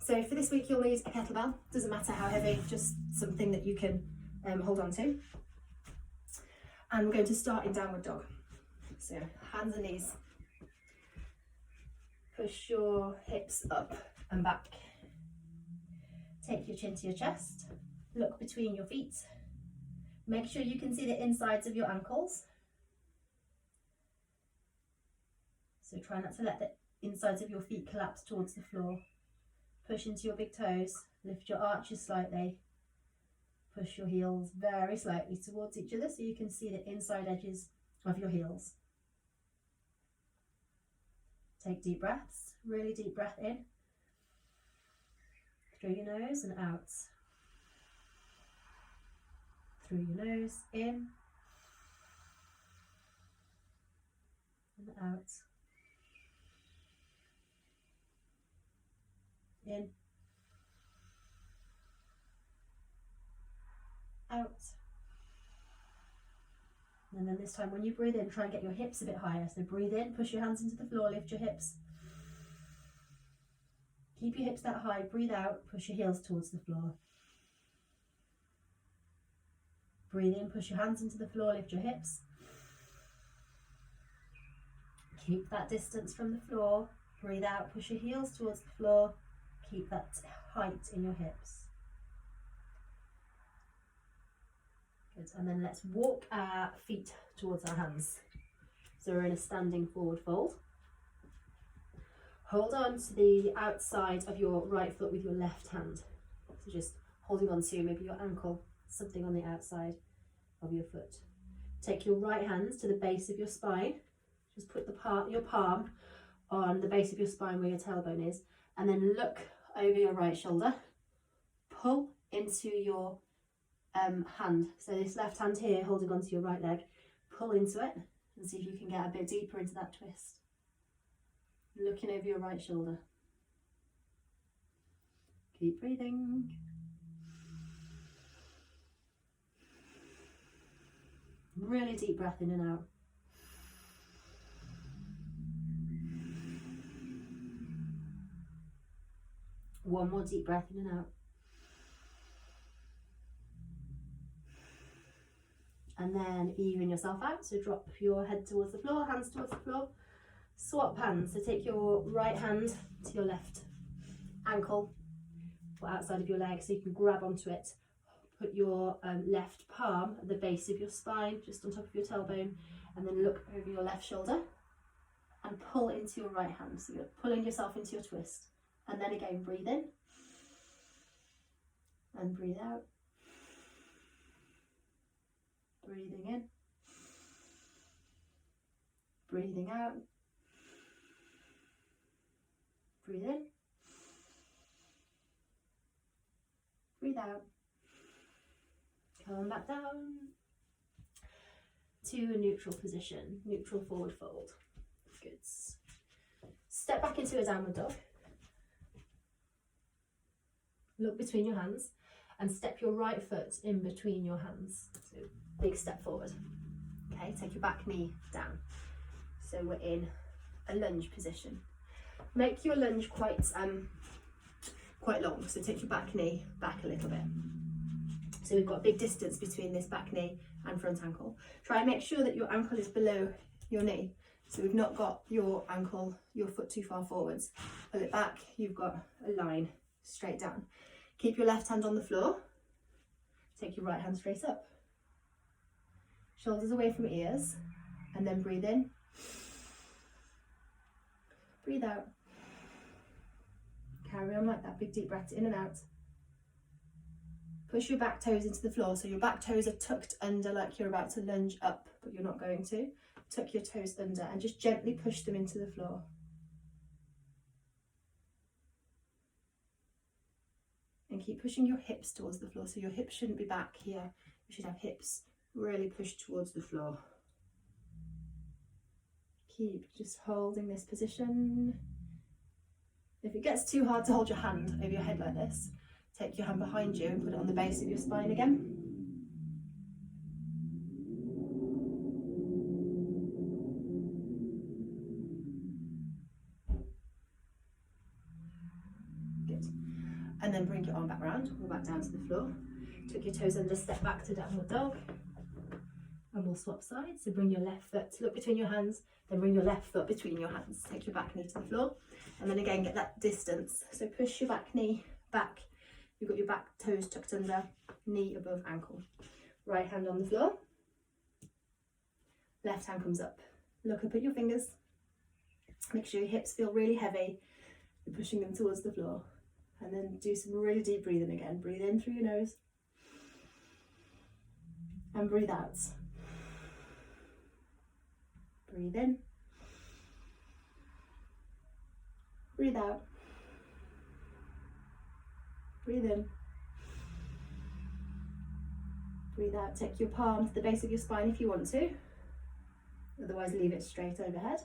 So for this week you'll need a kettlebell, doesn't matter how heavy, just something that you can hold on to. And we're going to start in downward dog. So hands and knees. Push your hips up and back. Take your chin to your chest. Look between your feet. Make sure you can see the insides of your ankles. So try not to let the insides of your feet collapse towards the floor. Push into your big toes. Lift your arches slightly. Push your heels very slightly towards each other so you can see the inside edges of your heels. Take deep breaths, really deep breath in. Through your nose and out. Through your nose, in and out. In, out. And then this time when you breathe in, try and get your hips a bit higher. So breathe in, push your hands into the floor, lift your hips. Keep your hips that high, breathe out, push your heels towards the floor. Breathe in, push your hands into the floor, lift your hips. Keep that distance from the floor. Breathe out, push your heels towards the floor. Keep that height in your hips. Good, and then let's walk our feet towards our hands. So we're in a standing forward fold. Hold on to the outside of your right foot with your left hand. So just holding on to maybe your ankle, something on the outside of your foot. Take your right hand to the base of your spine. Just put your palm on the base of your spine where your tailbone is, and then look over your right shoulder. Pull into your hand. So this left hand here holding onto your right leg. Pull into it and see if you can get a bit deeper into that twist. Looking over your right shoulder. Keep breathing. Really deep breath in and out. One more deep breath in and out. And then even yourself out. So drop your head towards the floor, hands towards the floor. Swap hands. So take your right hand to your left ankle or outside of your leg so you can grab onto it. Put your left palm at the base of your spine, just on top of your tailbone, and then look over your left shoulder and pull into your right hand. So you're pulling yourself into your twist. And then again, breathe in and breathe out. Breathing in, breathing out, breathe in, breathe out. Come back down to a neutral position, neutral forward fold. Good. Step back into a downward dog. Look between your hands and step your right foot in between your hands. So big step forward. Okay, take your back knee down. So we're in a lunge position. Make your lunge quite long. So take your back knee back a little bit. So we've got a big distance between this back knee and front ankle. Try and make sure that your ankle is below your knee. So we've not got your foot too far forwards. Pull it back, you've got a line straight down. Keep your left hand on the floor. Take your right hand straight up. Shoulders away from ears, and then breathe in. Breathe out. Carry on like that, big deep breath in and out. Push your back toes into the floor, so your back toes are tucked under like you're about to lunge up, but you're not going to. Tuck your toes under and just gently push them into the floor. And keep pushing your hips towards the floor, so your hips shouldn't be back here. You should have hips really pushed towards the floor. Keep just holding this position. If it gets too hard to hold your hand over your head like this, take your hand behind you and put it on the base of your spine again. Good. and then bring your arm back round, or back down to the floor. Tuck your toes under, step back to downward dog. And we'll swap sides. So bring your left foot, look between your hands, then bring your left foot between your hands. Take your back knee to the floor, and then again get that distance. So push your back knee back. You've got your back toes tucked under, knee above ankle. Right hand on the floor. Left hand comes up. Look up at your fingers. Make sure your hips feel really heavy. You're pushing them towards the floor. And then do some really deep breathing again. Breathe in through your nose. And breathe out. Breathe in. Breathe out. Breathe in. Breathe out. Take your palm to the base of your spine if you want to. Otherwise, leave it straight overhead.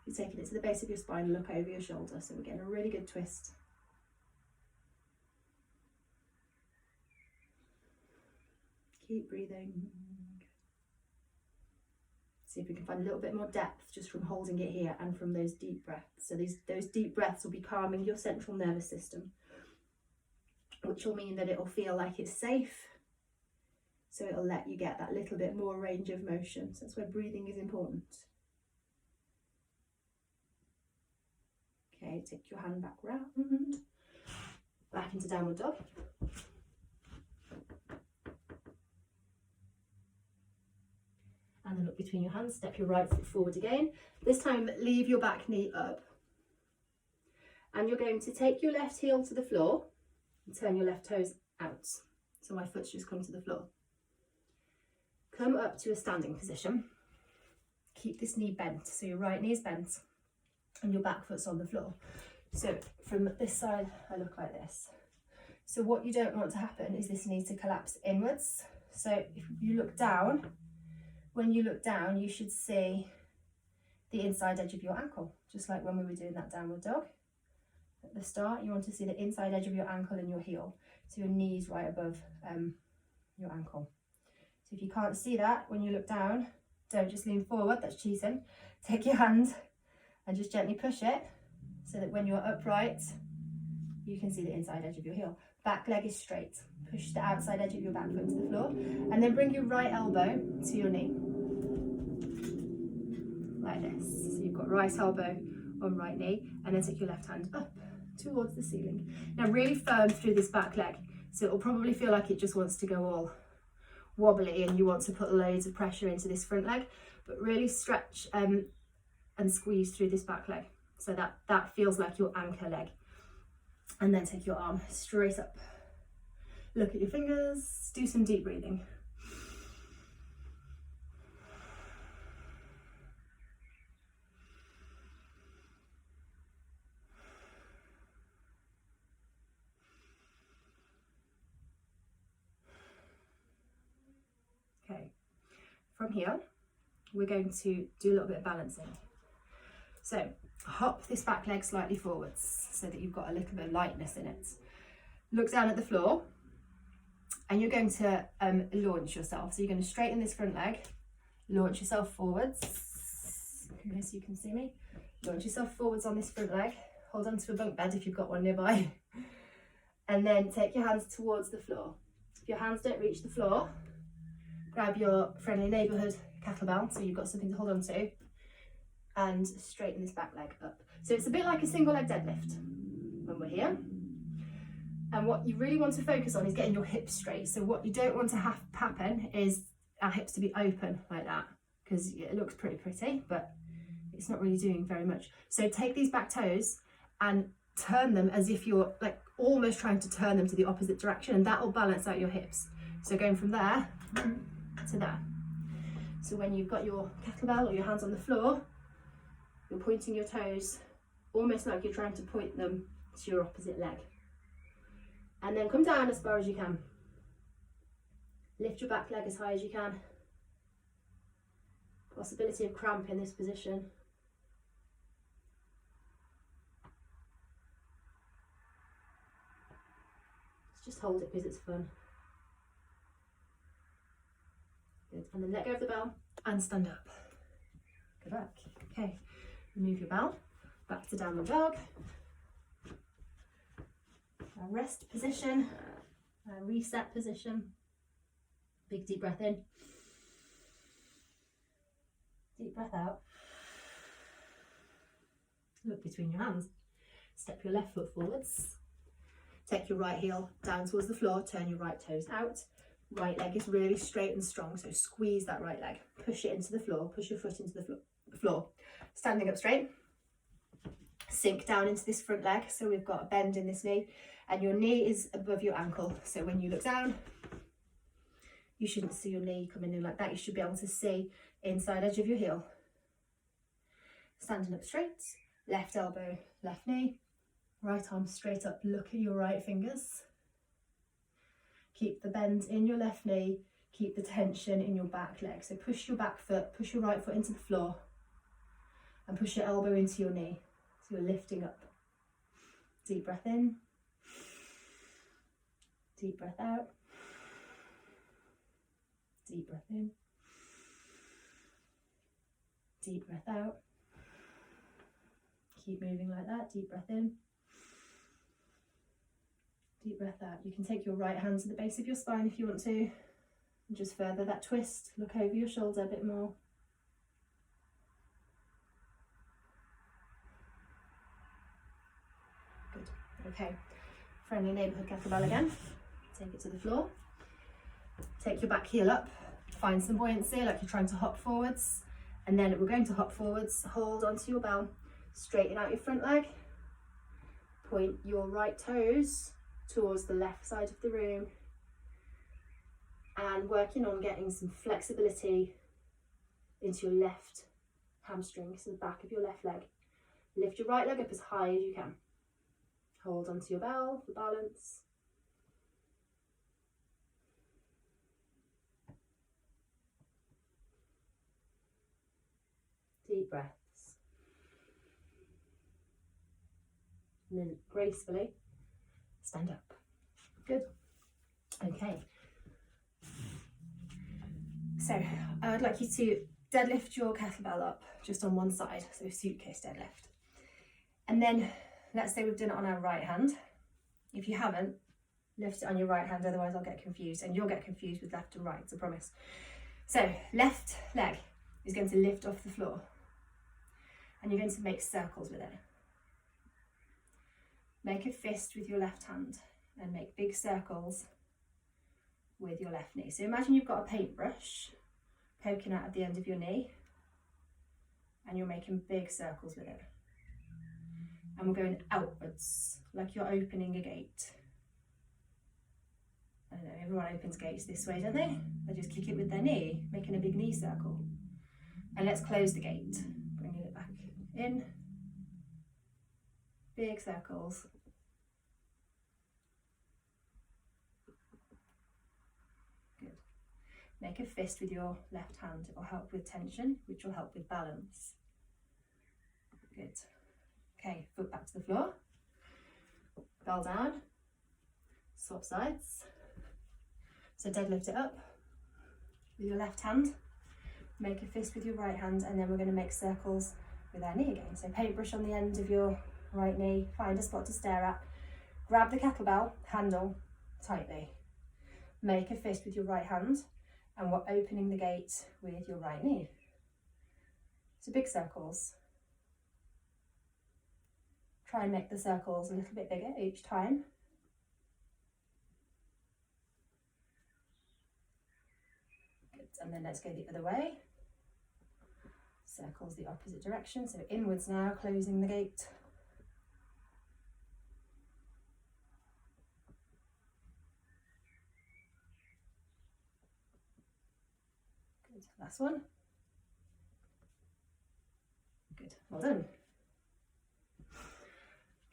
If you're taking it to the base of your spine, look over your shoulder. So we're getting a really good twist. Keep breathing. See if we can find a little bit more depth just from holding it here and from those deep breaths. So those deep breaths will be calming your central nervous system, which will mean that it will feel like it's safe. So it'll let you get that little bit more range of motion. So that's where breathing is important. Okay, take your hand back round, back into downward dog. And then look between your hands, step your right foot forward again. This time, leave your back knee up. And you're going to take your left heel to the floor and turn your left toes out. So my foot's just come to the floor. Come up to a standing position. Keep this knee bent, so your right knee is bent and your back foot's on the floor. So from this side, I look like this. So what you don't want to happen is this knee to collapse inwards. So if you look down, when you look down, you should see the inside edge of your ankle, just like when we were doing that downward dog. At the start, you want to see the inside edge of your ankle and your heel, so your knee's right above your ankle. So if you can't see that when you look down, don't just lean forward, that's cheating. Take your hand and just gently push it so that when you're upright, you can see the inside edge of your heel. Back leg is straight. Push the outside edge of your back foot to the floor, and then bring your right elbow to your knee. Like this. So you've got right elbow on right knee, and then take your left hand up towards the ceiling. Now really firm through this back leg, so it'll probably feel like it just wants to go all wobbly and you want to put loads of pressure into this front leg, but really stretch and squeeze through this back leg so that feels like your anchor leg. And then take your arm straight up. Look at your fingers, do some deep breathing. Okay, from here, we're going to do a little bit of balancing. So hop this back leg slightly forwards so that you've got a little bit of lightness in it. Look down at the floor and you're going to launch yourself. So you're going to straighten this front leg, launch yourself forwards, so you can see me. Launch yourself forwards on this front leg, hold on to a bunk bed if you've got one nearby, and then take your hands towards the floor. If your hands don't reach the floor, grab your friendly neighbourhood kettlebell so you've got something to hold on to, and straighten this back leg up. So it's a bit like a single leg deadlift when we're here. And what you really want to focus on is getting your hips straight. So what you don't want to have happen is our hips to be open like that, because it looks pretty, but it's not really doing very much. So take these back toes and turn them as if you're like almost trying to turn them to the opposite direction, and that will balance out your hips. So going from there to there. So when you've got your kettlebell or your hands on the floor, you're pointing your toes almost like you're trying to point them to your opposite leg. And then come down as far as you can. Lift your back leg as high as you can. Possibility of cramp in this position. Let's just hold it because it's fun. Good. And then let go of the bell and stand up. Go back. Okay. Remove your bell. Back to downward dog. Our rest position, our reset position. Big deep breath in. Deep breath out. Look between your hands. Step your left foot forwards. Take your right heel down towards the floor. Turn your right toes out. Right leg is really straight and strong, so squeeze that right leg. Push it into the floor. Push your foot into the floor. Standing up straight. Sink down into this front leg, so we've got a bend in this knee, and your knee is above your ankle. So when you look down, you shouldn't see your knee coming in like that. You should be able to see inside edge of your heel. Standing up straight. Left elbow, left knee, right arm straight up, look at your right fingers. Keep the bend in your left knee, keep the tension in your back leg. So push your back foot, push your right foot into the floor, and push your elbow into your knee. So you're lifting up. Deep breath in, deep breath out, deep breath in, deep breath out. Keep moving like that. Deep breath in, deep breath out. You can take your right hand to the base of your spine if you want to, and just further that twist. Look over your shoulder a bit more. Good. Okay. Friendly neighbourhood kettlebell again. Take it to the floor. Take your back heel up. Find some buoyancy, like you're trying to hop forwards. And then we're going to hop forwards. Hold onto your bell. Straighten out your front leg, point your right toes towards the left side of the room, and working on getting some flexibility into your left hamstring, so the back of your left leg. Lift your right leg up as high as you can. Hold onto your bell for balance. Deep breath. And then gracefully stand up. Good. Okay. So I would like you to deadlift your kettlebell up just on one side, so suitcase deadlift. And then let's say we've done it on our right hand. If you haven't, lift it on your right hand, otherwise I'll get confused, and you'll get confused with left and right, I promise. So left leg is going to lift off the floor, and you're going to make circles with it. Make a fist with your left hand and make big circles with your left knee. So imagine you've got a paintbrush poking out at the end of your knee, and you're making big circles with it. And we're going outwards, like you're opening a gate. I don't know, everyone opens gates this way, don't they? They just kick it with their knee, making a big knee circle. And let's close the gate, bringing it back in. Big circles. Good. Make a fist with your left hand. It will help with tension, which will help with balance. Good. Okay, foot back to the floor. Bell down. Swap sides. So deadlift it up with your left hand. Make a fist with your right hand, and then we're going to make circles with our knee again. So paintbrush on the end of your right knee, find a spot to stare at, grab the kettlebell handle tightly, make a fist with your right hand, and we're opening the gate with your right knee. So big circles. Try and make the circles a little bit bigger each time. Good. And then let's go the other way. Circles the opposite direction, so inwards now, closing the gate. Good, last one. Good, well done.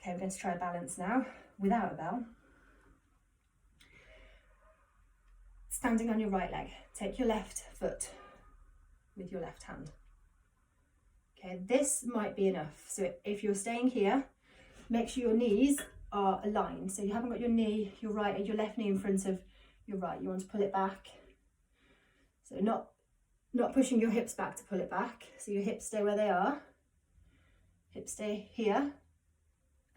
Okay, we're going to try balance now without a bell. Standing on your right leg, take your left foot with your left hand. Okay, this might be enough. So if you're staying here, make sure your knees are aligned. So you haven't got your knee, your right and your left knee in front of your right. You want to pull it back. So not pushing your hips back to pull it back. So your hips stay where they are. Hips stay here.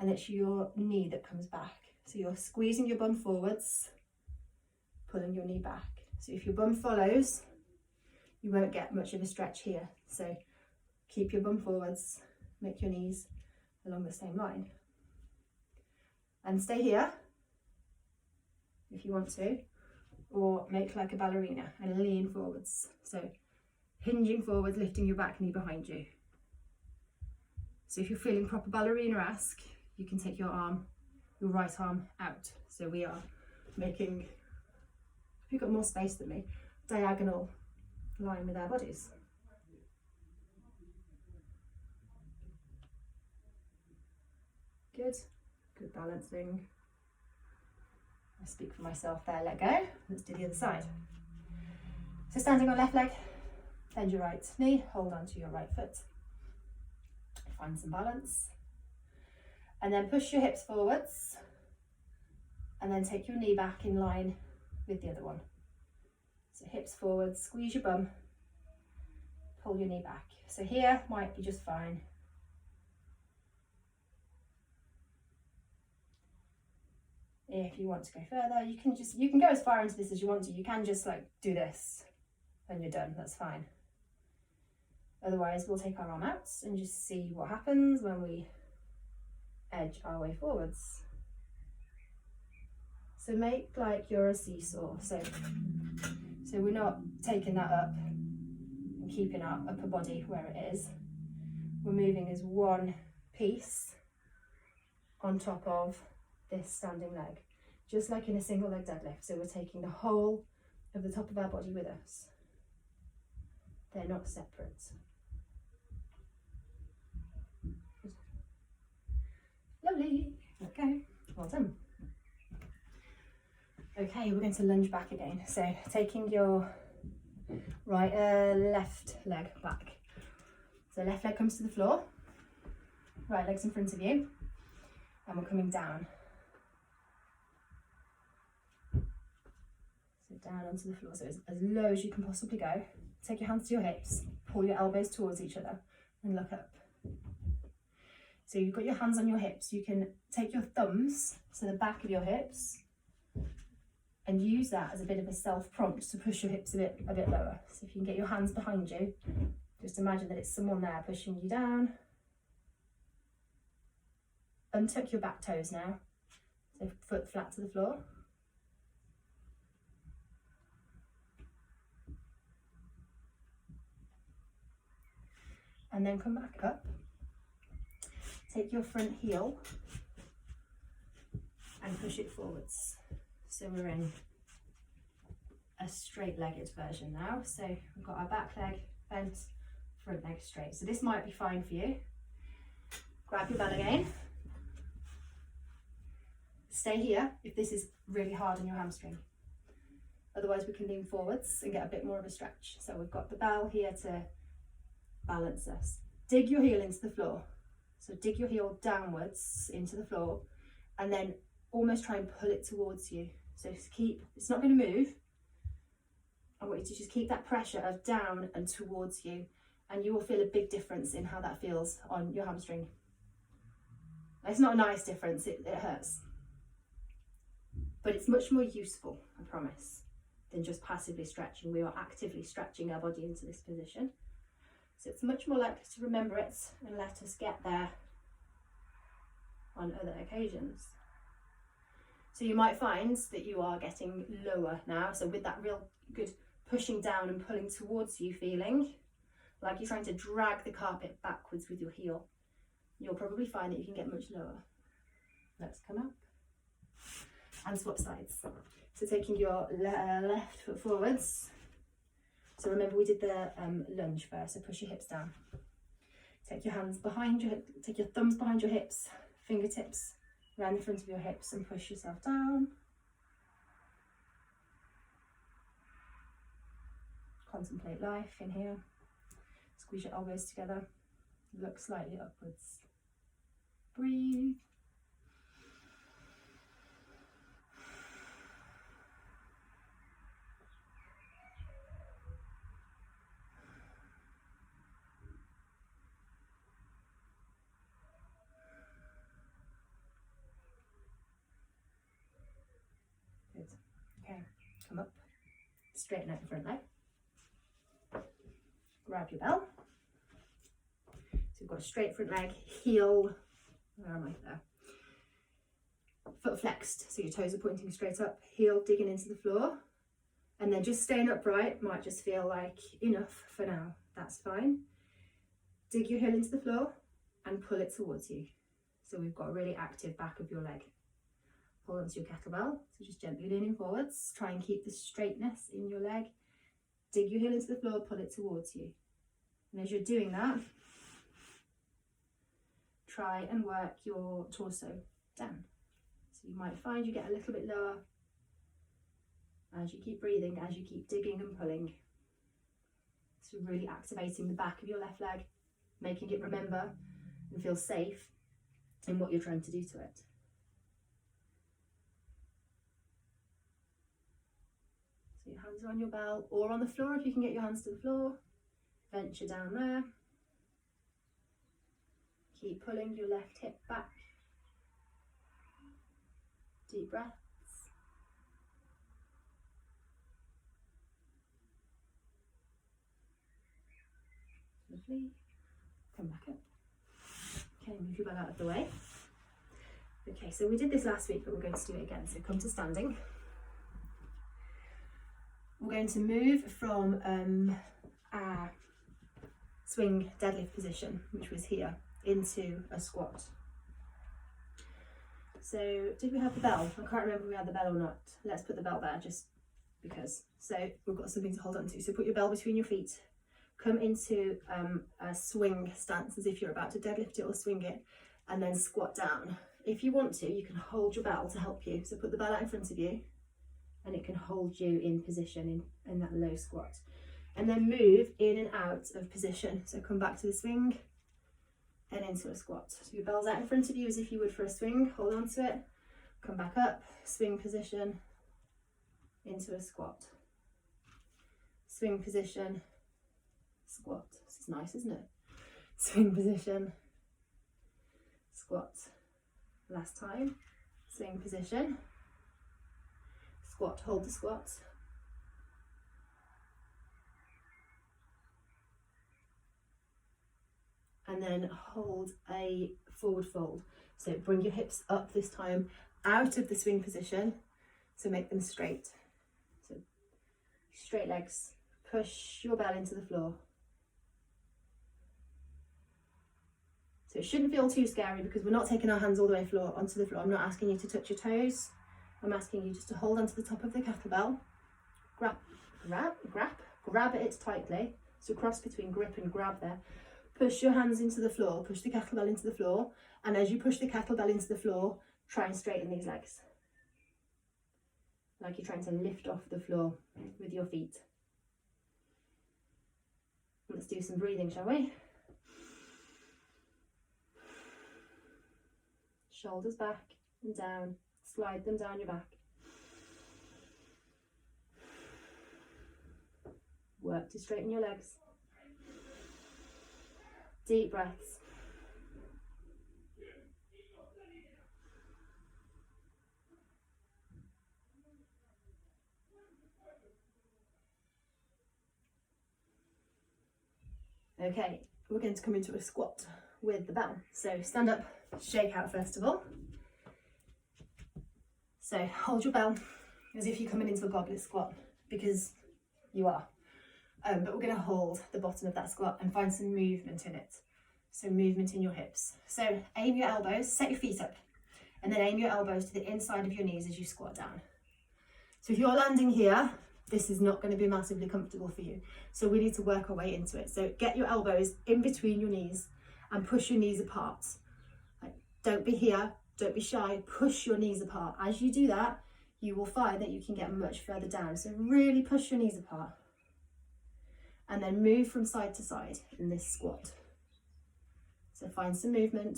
And it's your knee that comes back. So you're squeezing your bum forwards, pulling your knee back. So if your bum follows, you won't get much of a stretch here. So keep your bum forwards, make your knees along the same line. And stay here if you want to, or make like a ballerina and lean forwards. So hinging forwards, lifting your back knee behind you. So if you're feeling proper ballerina-esque, you can take your right arm out. So we are making, if you've got more space than me, diagonal line with our bodies. Good, good balancing. I speak for myself there, let go. Let's do the other side. So standing on left leg, bend your right knee, hold on to your right foot. Find some balance. And then push your hips forwards. And then take your knee back in line with the other one. So hips forwards, squeeze your bum, pull your knee back. So here might be just fine. If you want to go further, you can go as far into this as you want to. You can just like do this when you're done, that's fine. Otherwise, we'll take our arm out and just see what happens when we edge our way forwards. So make like you're a seesaw. So we're not taking that up and keeping our upper body where it is. We're moving as one piece on top of this standing leg, just like in a single leg deadlift. So we're taking the whole of the top of our body with us. They're not separate. Lovely. Okay, well done. Okay, we're going to lunge back again. So taking your left leg back. So left leg comes to the floor, right leg's in front of you, and we're coming down. So down onto the floor, so as low as you can possibly go. Take your hands to your hips, pull your elbows towards each other, and look up. So you've got your hands on your hips. You can take your thumbs to the back of your hips and use that as a bit of a self-prompt to push your hips a bit lower. So if you can get your hands behind you, just imagine that it's someone there pushing you down. Untuck your back toes now, so foot flat to the floor. And then come back up. Take your front heel and push it forwards. So we're in a straight-legged version now. So we've got our back leg bent, front leg straight. So this might be fine for you. Grab your bell again. Stay here if this is really hard on your hamstring. Otherwise we can lean forwards and get a bit more of a stretch. So we've got the bell here to balance us. Dig your heel into the floor. So dig your heel downwards into the floor and then almost try and pull it towards you. So it's not going to move. I want you to just keep that pressure of down and towards you, and you will feel a big difference in how that feels on your hamstring. It's not a nice difference, it hurts. But it's much more useful, I promise, than just passively stretching. We are actively stretching our body into this position. So it's much more likely to remember it and let us get there on other occasions. So you might find that you are getting lower now. So with that real good pushing down and pulling towards you feeling, like you're trying to drag the carpet backwards with your heel, you'll probably find that you can get much lower. Let's come up and swap sides. So taking your left foot forwards. So remember we did the lunge first, so push your hips down. Take your hands behind your, take your thumbs behind your hips, fingertips around the front of your hips and push yourself down. Contemplate life in here. Squeeze your elbows together, look slightly upwards. Breathe. come up, straighten out the front leg, grab your bell. So you've got a straight front leg, heel, where am I there? Foot flexed, so your toes are pointing straight up, heel digging into the floor, and then just staying upright might just feel like enough for now. That's fine. Dig your heel into the floor and pull it towards you. So we've got a really active back of your leg. Hold onto your kettlebell, so just gently leaning forwards. Try and keep the straightness in your leg. Dig your heel into the floor, pull it towards you. And as you're doing that, try and work your torso down. So you might find you get a little bit lower as you keep breathing, as you keep digging and pulling. So really activating the back of your left leg, making it remember and feel safe in what you're trying to do to it. So your hands are on your bell or on the floor if you can get your hands to the floor. Venture down there. Keep pulling your left hip back. Deep breaths. Lovely. Come back up. Okay, move your bell out of the way. Okay, so we did this last week, but we're going to do it again. So come to standing. We're going to move from our swing deadlift position, which was here, into a squat. So did we have the bell? I can't remember if we had the bell or not. Let's put the bell there just because. So we've got something to hold on to. So put your bell between your feet. Come into a swing stance as if you're about to deadlift it or swing it, and then squat down. If you want to, you can hold your bell to help you. So put the bell out in front of you and it can hold you in position in that low squat. And then move in and out of position. So come back to the swing and into a squat. So your bell's out in front of you as if you would for a swing. Hold on to it. Come back up, swing position, into a squat. Swing position, squat. This is nice, isn't it? Swing position, squat. Last time. Swing position, squat. Hold the squat. And then hold a forward fold. So bring your hips up this time out of the swing position. So make them straight. So straight legs. Push your bell into the floor. So it shouldn't feel too scary because we're not taking our hands all the way onto the floor. I'm not asking you to touch your toes. I'm asking you just to hold onto the top of the kettlebell. Grab it tightly. So cross between grip and grab there. Push your hands into the floor, push the kettlebell into the floor, and as you push the kettlebell into the floor, try and straighten these legs. Like you're trying to lift off the floor with your feet. Let's do some breathing, shall we? Shoulders back and down, slide them down your back. Work to straighten your legs. Deep breaths. Okay, we're going to come into a squat with the bell. So stand up, shake out first of all. So hold your bell as if you're coming into a goblet squat, because you are. But we're going to hold the bottom of that squat and find some movement in it. So movement in your hips. So aim your elbows, set your feet up, and then aim your elbows to the inside of your knees as you squat down. So if you're landing here, this is not going to be massively comfortable for you. So we need to work our way into it. So get your elbows in between your knees and push your knees apart. Like, don't be here, don't be shy, push your knees apart. As you do that, you will find that you can get much further down. So really push your knees apart. And then move from side to side in this squat. So find some movement.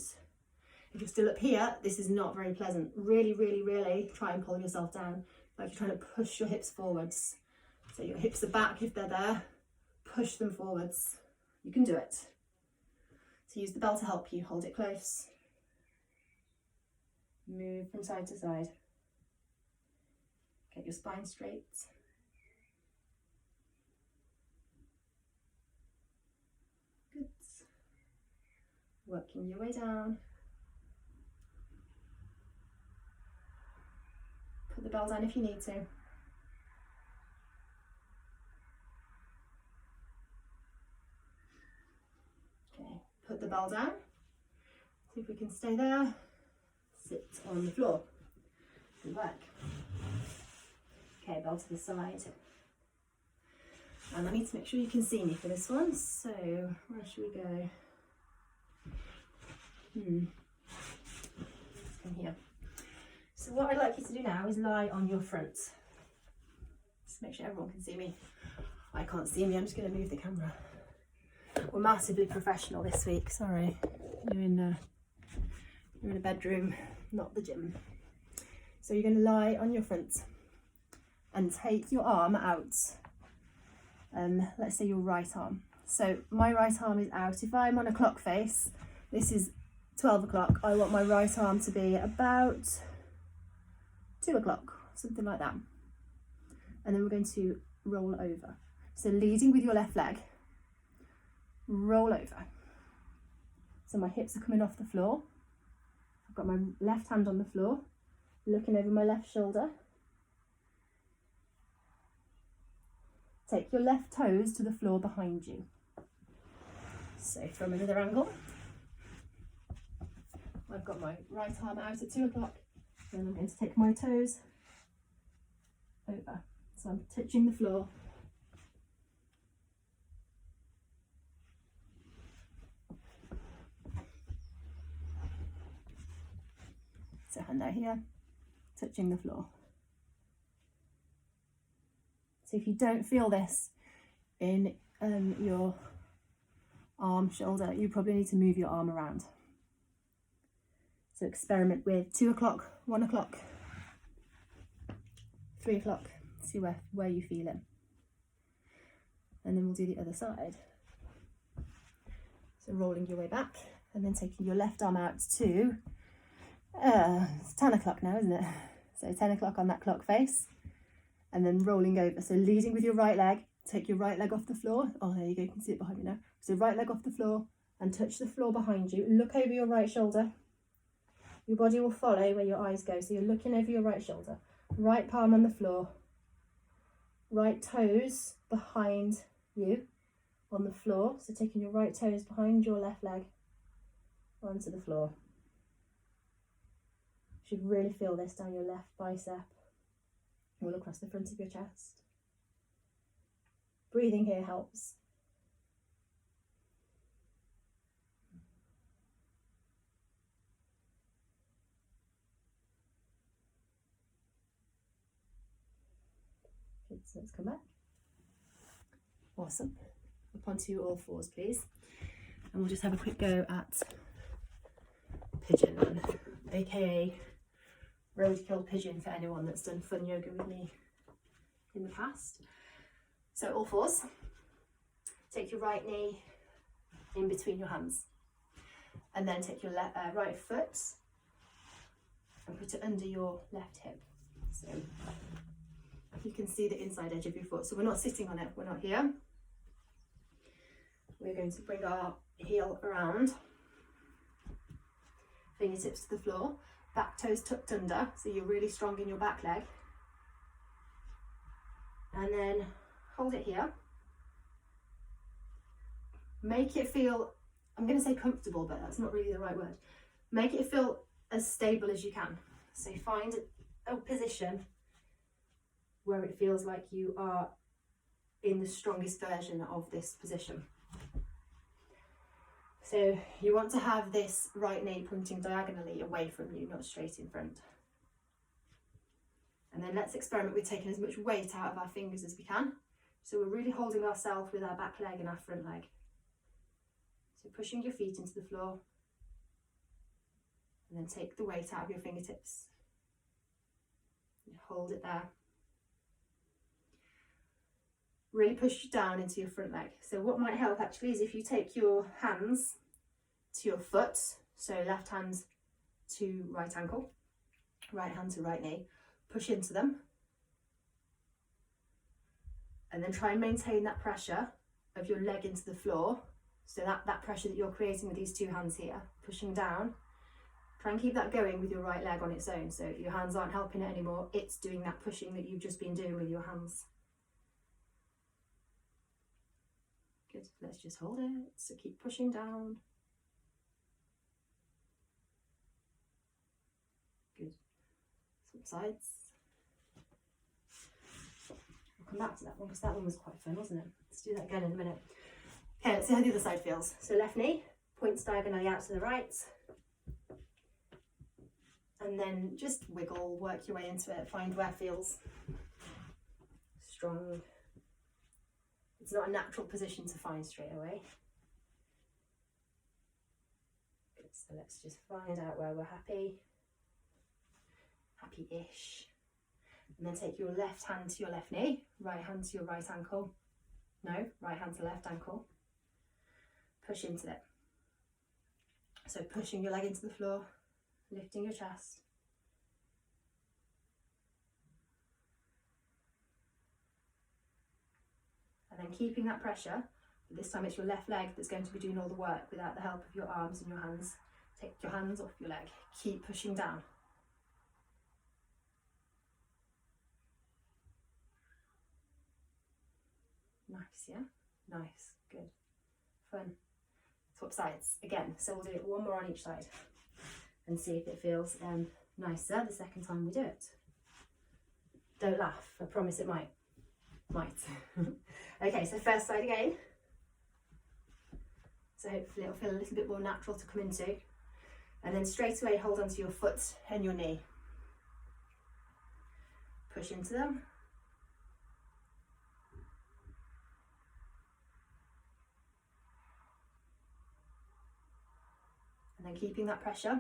If you're still up here, this is not very pleasant. Really, really, really try and pull yourself down. Like you're trying to push your hips forwards. So your hips are back if they're there. Push them forwards. You can do it. So use the bell to help you. Hold it close. Move from side to side. Get your spine straight. working your way down. Put the bell down if you need to. Okay, put the bell down. See if we can stay there. Sit on the floor. Good work. Okay, bell to the side. And I need to make sure you can see me for this one. So where should we go? Let's come here. So what I'd like you to do now is lie on your front. Just make sure everyone can see me. I can't see me, I'm just going to move the camera. We're massively professional this week, sorry. You're in a bedroom, not the gym. So you're going to lie on your front and take your arm out. Let's say your right arm. So my right arm is out. If I'm on a clock face, this is 12 o'clock, I want my right arm to be about 2 o'clock, something like that. And then we're going to roll over. So leading with your left leg, roll over. So my hips are coming off the floor. I've got my left hand on the floor, looking over my left shoulder. Take your left toes to the floor behind you. So from another angle, I've got my right arm out at 2 o'clock, then I'm going to take my toes over. So I'm touching the floor. So hand out here, touching the floor. So if you don't feel this in your arm, shoulder, you probably need to move your arm around. So experiment with 2 o'clock, 1 o'clock, 3 o'clock, see where you feel it. And then we'll do the other side. So rolling your way back and then taking your left arm out to, it's 10 o'clock now, isn't it? So 10 o'clock on that clock face. And then rolling over. So leading with your right leg, take your right leg off the floor. Oh, there you go, you can see it behind me now. So right leg off the floor and touch the floor behind you. Look over your right shoulder. Your body will follow where your eyes go. So you're looking over your right shoulder. Right palm on the floor. Right toes behind you on the floor. So taking your right toes behind your left leg onto the floor. You should really feel this down your left bicep. All across the front of your chest. Breathing here helps. Good, so let's come back. Awesome. Up onto all fours, please. And we'll just have a quick go at pigeon run, aka roadkill pigeon for anyone that's done fun yoga with me in the past. So all fours, take your right knee in between your hands and then take your right foot and put it under your left hip. So you can see the inside edge of your foot. So we're not sitting on it, we're not here. We're going to bring our heel around, fingertips to the floor. Back toes tucked under, so you're really strong in your back leg. And then hold it here. Make it feel, I'm going to say comfortable, but that's not really the right word. Make it feel as stable as you can. So find a position where it feels like you are in the strongest version of this position. So you want to have this right knee pointing diagonally away from you, not straight in front. And then let's experiment with taking as much weight out of our fingers as we can. So we're really holding ourselves with our back leg and our front leg. So pushing your feet into the floor. And then take the weight out of your fingertips. And hold it there. Really push down into your front leg. So what might help actually is if you take your hands to your foot, so left hand to right ankle, right hand to right knee, push into them, and then try and maintain that pressure of your leg into the floor So that pressure that you're creating with these two hands here, pushing down, try and keep that going with your right leg on its own. So your hands aren't helping it anymore, it's doing that pushing that you've just been doing with your hands. Good, let's just hold it. So keep pushing down. Good. Swap sides. I'll come back to that one because that one was quite fun, wasn't it? Let's do that again in a minute. Okay, let's see how the other side feels. So left knee points diagonally out to the right. And then just wiggle, work your way into it, find where it feels strong. It's not a natural position to find straight away. Good, so let's just find out where we're happy. Happy-ish. And then take your left hand to your left knee, right hand to your right ankle. No, right hand to left ankle. Push into it. So pushing your leg into the floor, lifting your chest. And then keeping that pressure, but this time it's your left leg that's going to be doing all the work without the help of your arms and your hands. Take your hands off your leg, keep pushing down. Nice, yeah? Nice, good, fun. Swap sides again, so we'll do it one more on each side and see if it feels nicer the second time we do it. Don't laugh, I promise it might. Okay, so first side again. So hopefully it'll feel a little bit more natural to come into. And then straight away hold onto your foot and your knee. Push into them. And then keeping that pressure,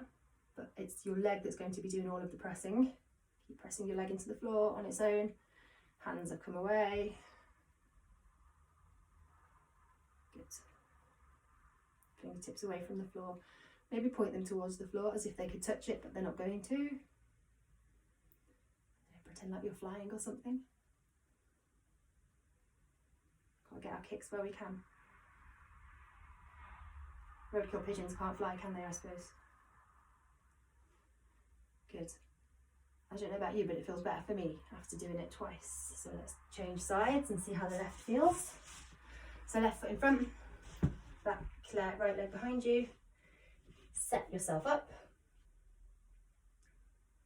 but it's your leg that's going to be doing all of the pressing. Keep pressing your leg into the floor on its own. Hands have come away. Good. Fingertips away from the floor. Maybe point them towards the floor as if they could touch it, but they're not going to. Pretend like you're flying or something. Gotta get our kicks where we can. Roadkill pigeons can't fly, can they, I suppose? Good. I don't know about you, but it feels better for me after doing it twice. So let's change sides and see how the left feels. So left foot in front, back leg, right leg behind you. Set yourself up.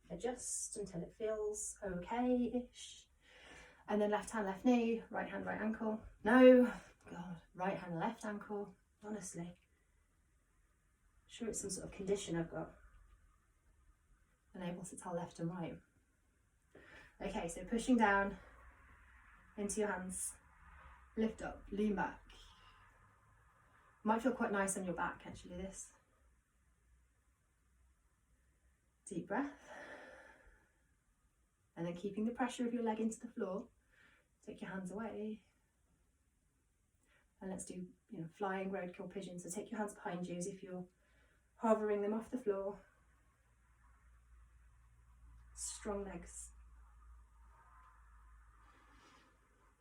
Adjust until it feels okay-ish. And then left hand, left knee, right hand, right ankle. No, God, right hand, left ankle, honestly. Sure it's some sort of condition I've got. Unable to tell left and right. Okay, so pushing down into your hands, lift up, lean back. Might feel quite nice on your back actually, this. Deep breath. And then keeping the pressure of your leg into the floor, take your hands away. And let's do, flying roadkill pigeons. So take your hands behind you as if you're hovering them off the floor. Strong legs.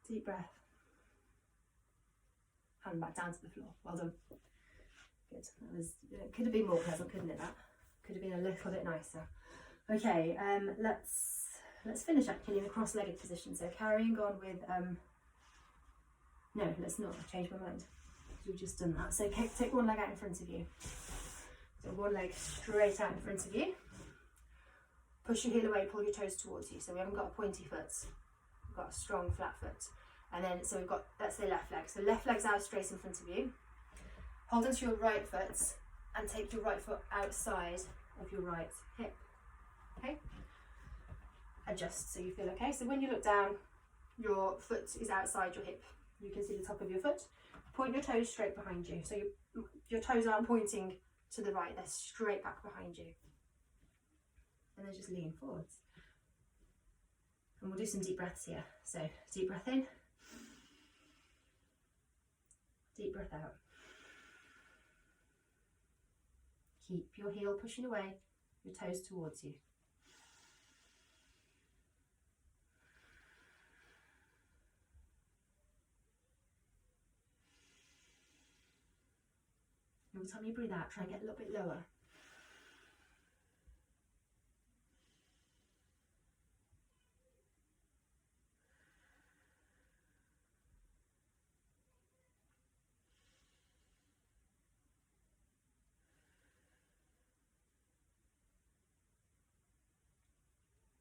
Deep breath. Hand back down to the floor. Well done. Good. It could have been more pleasant, couldn't it? That could have been a little bit nicer. Okay, let's finish actually in a cross-legged position. So carrying on with no, let's not. I've changed my mind. We've just done that. So take one leg out in front of you. So one leg straight out in front of you. Push your heel away, pull your toes towards you. So we haven't got a pointy foot, we've got a strong flat foot. And then, so we've got, let's say left leg. So left leg's out straight in front of you. Hold onto your right foot and take your right foot outside of your right hip. Okay? Adjust so you feel okay. So when you look down, your foot is outside your hip. You can see the top of your foot. Point your toes straight behind you. So your toes aren't pointing to the right, they're straight back behind you. And then just lean forwards. And we'll do some deep breaths here. So deep breath in, deep breath out. Keep your heel pushing away, your toes towards you. every time you breathe out, try and get a little bit lower.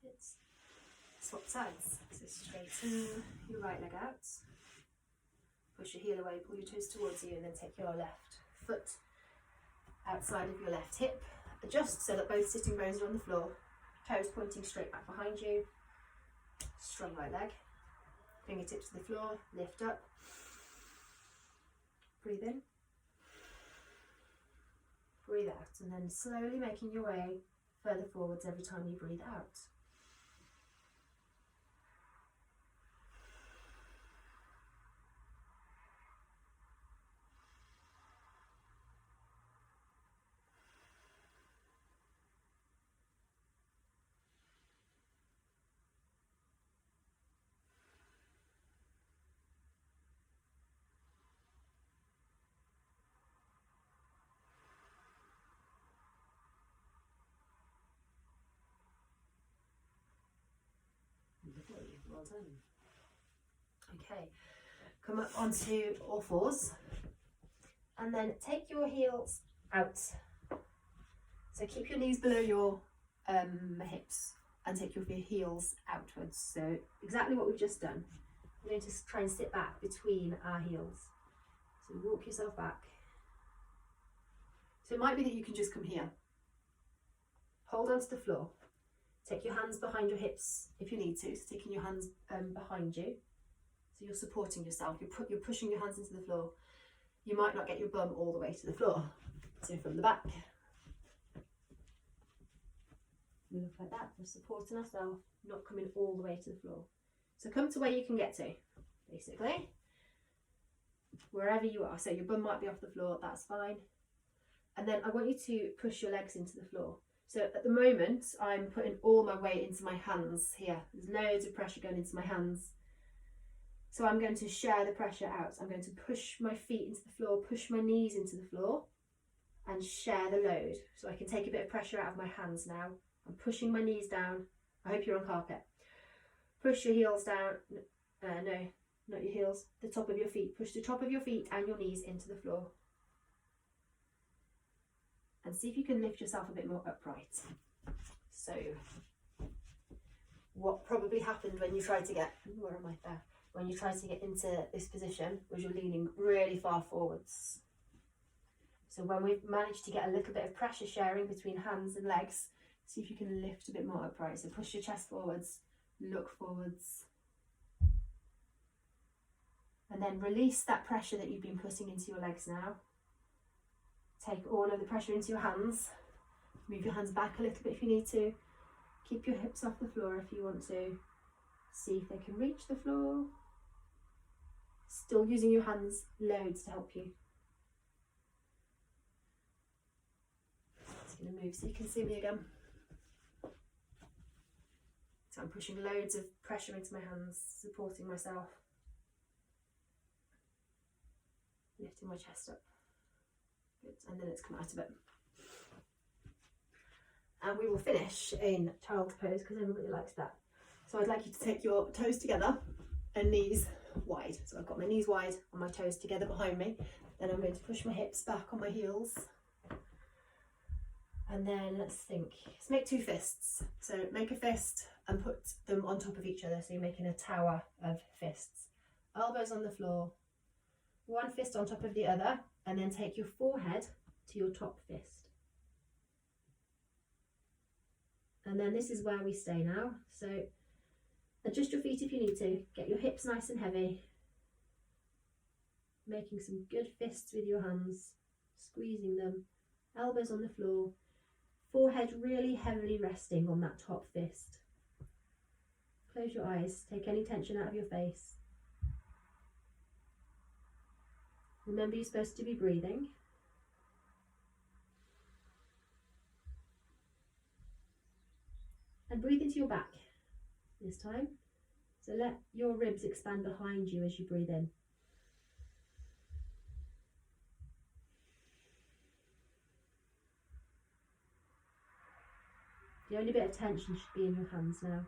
It's swap sides. So straighten your right leg out. Push your heel away, pull your toes towards you, and then take your left foot outside of your left hip. Adjust so that both sitting bones are on the floor. Toes pointing straight back behind you. Strong right leg. Fingertips to the floor. Lift up. Breathe in. Breathe out. And then slowly making your way further forwards every time you breathe out. Well done. Okay, come up onto all fours and then take your heels out. So keep your knees below your hips and take your heels outwards. So exactly what we've just done. We're going to try and sit back between our heels. So walk yourself back. So it might be that you can just come here. Hold onto the floor. Take your hands behind your hips if you need to, so taking your hands behind you. So you're supporting yourself, you're pushing your hands into the floor. You might not get your bum all the way to the floor. So from the back, we look like that, we're supporting ourselves, not coming all the way to the floor. So come to where you can get to, basically. Wherever you are, so your bum might be off the floor, that's fine. And then I want you to push your legs into the floor. So at the moment, I'm putting all my weight into my hands here. There's loads of pressure going into my hands. So I'm going to share the pressure out. I'm going to push my feet into the floor, push my knees into the floor and share the load. So I can take a bit of pressure out of my hands now. I'm pushing my knees down. I hope you're on carpet. Push your heels down. No, not your heels. The top of your feet. Push the top of your feet and your knees into the floor. And see if you can lift yourself a bit more upright. So, what probably happened when you tried to get, where am I there? When you tried to get into this position was you're leaning really far forwards. So when we've managed to get a little bit of pressure sharing between hands and legs, see if you can lift a bit more upright. So push your chest forwards, look forwards. And then release that pressure that you've been putting into your legs now. Take all of the pressure into your hands. Move your hands back a little bit if you need to. Keep your hips off the floor if you want to. See if they can reach the floor. Still using your hands loads to help you. It's going to move so you can see me again. So I'm pushing loads of pressure into my hands, supporting myself. Lifting my chest up. Good. And then it's come out of it. And we will finish in child's pose because everybody likes that. So I'd like you to take your toes together and knees wide. So I've got my knees wide and my toes together behind me. Then I'm going to push my hips back on my heels. And then let's make two fists. So make a fist and put them on top of each other. So you're making a tower of fists. Elbows on the floor. One fist on top of the other. And then take your forehead to your top fist. And then this is where we stay now. So adjust your feet if you need to. Get your hips nice and heavy. Making some good fists with your hands. Squeezing them. Elbows on the floor. Forehead really heavily resting on that top fist. Close your eyes. Take any tension out of your face. Remember, you're supposed to be breathing. And breathe into your back this time. So let your ribs expand behind you as you breathe in. The only bit of tension should be in your hands now.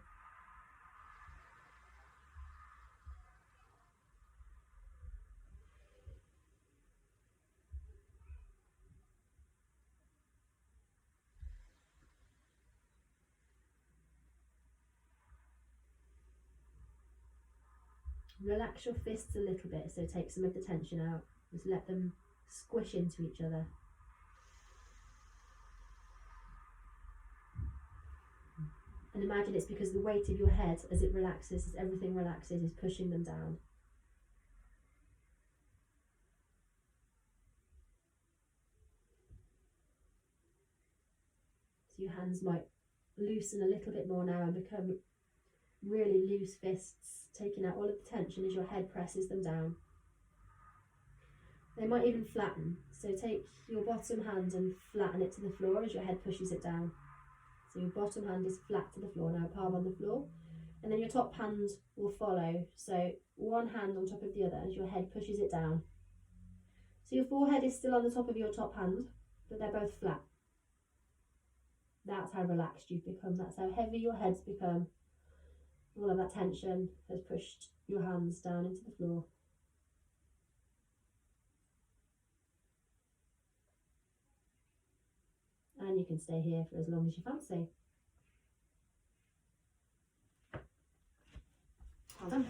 Relax your fists a little bit, so take some of the tension out. Just let them squish into each other. And imagine it's because the weight of your head, as it relaxes, as everything relaxes, is pushing them down. So your hands might loosen a little bit more now and become really loose fists, taking out all of the tension as your head presses them down. They might even flatten, so take your bottom hand and flatten it to the floor as your head pushes it down. So your bottom hand is flat to the floor now, palm on the floor, and then your top hand will follow, so one hand on top of the other as your head pushes it down. So your forehead is still on the top of your top hand, but they're both flat. That's how relaxed you've become, that's how heavy your head's become. All of that tension has pushed your hands down into the floor. And you can stay here for as long as you fancy. Well done.